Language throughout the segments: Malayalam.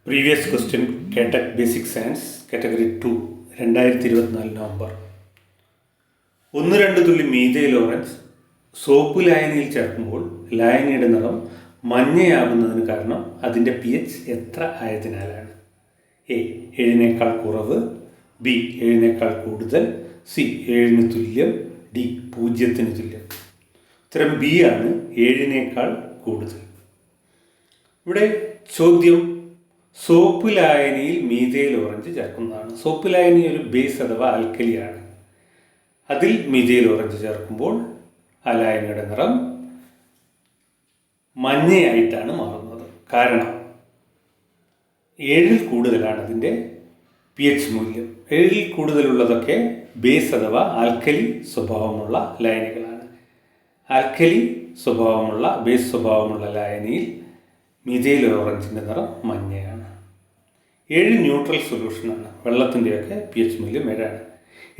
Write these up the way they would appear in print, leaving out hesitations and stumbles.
പ്രീവിയസ് ക്വസ്റ്റ്യൻ കേട്ടക് ബേസിക് സയൻസ് കാറ്റഗറി 2 2024 നവംബർ. 1-2 തുള്ളി മീഥൈൽ ഓറഞ്ച് സോപ്പ് ലായനിയിൽ ചേർക്കുമ്പോൾ ലായനിയുടെ നിറം മഞ്ഞയാകുന്നതിന് കാരണം അതിൻ്റെ pH എത്ര ആയതിനാലാണ്? എ 7 കുറവ്, ബി 7 കൂടുതൽ, സി 7 തുല്യം, ഡി 0 തുല്യം. ഉത്തരം ബി ആണ്, 7 കൂടുതൽ. ഇവിടെ ചോദ്യം സോപ്പ് ലായനിയിൽ മീഥൈൽ ഓറഞ്ച് ചേർക്കുന്നതാണ്. സോപ്പ് ലായനി ഒരു ബേസ് അഥവാ ആൽക്കലിയാണ്. അതിൽ മീഥൈൽ ഓറഞ്ച് ചേർക്കുമ്പോൾ ആ ലായനിയുടെ നിറം മഞ്ഞയായിട്ടാണ് മാറുന്നത്. കാരണം 7 കൂടുതലാണ് അതിൻ്റെ pH മൂല്യം. 7 കൂടുതലുള്ളതൊക്കെ ബേസ് അഥവാ ആൽക്കലി സ്വഭാവമുള്ള ലായനികളാണ്. ആൽക്കലി സ്വഭാവമുള്ള ബേസ് സ്വഭാവമുള്ള ലായനിയിൽ മീഥൈൽ ഓറഞ്ചിൻ്റെ നിറം മഞ്ഞയാണ്. 7 ന്യൂട്രൽ സൊല്യൂഷനാണ്. വെള്ളത്തിൻ്റെയൊക്കെ pH മൂല്യം 7ആണ്.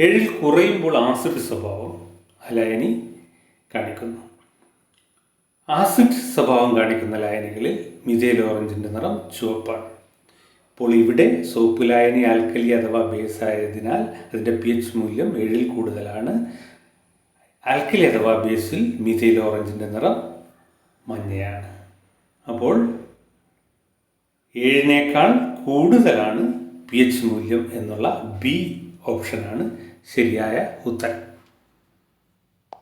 7 കുറയുമ്പോൾ ആസിഡ് സ്വഭാവം ലായനി കാണിക്കുന്നു. ആസിഡ് സ്വഭാവം കാണിക്കുന്ന ലായനികളിൽ മീഥൈൽ ഓറഞ്ചിൻ്റെ നിറം ചുവപ്പാണ്. അപ്പോൾ ഇവിടെ സോപ്പ് ലായനി ആൽക്കലി അഥവാ ബേസ് ആയതിനാൽ അതിൻ്റെ pH മൂല്യം 7 കൂടുതലാണ്. ആൽക്കലി അഥവാ ബേസിൽ മീഥൈൽ ഓറഞ്ചിൻ്റെ നിറം മഞ്ഞയാണ്. അപ്പോൾ 7 കൂടുതലാണ് pH മൂല്യം എന്നുള്ള ബി ഓപ്ഷനാണ് ശരിയായ ഉത്തരം.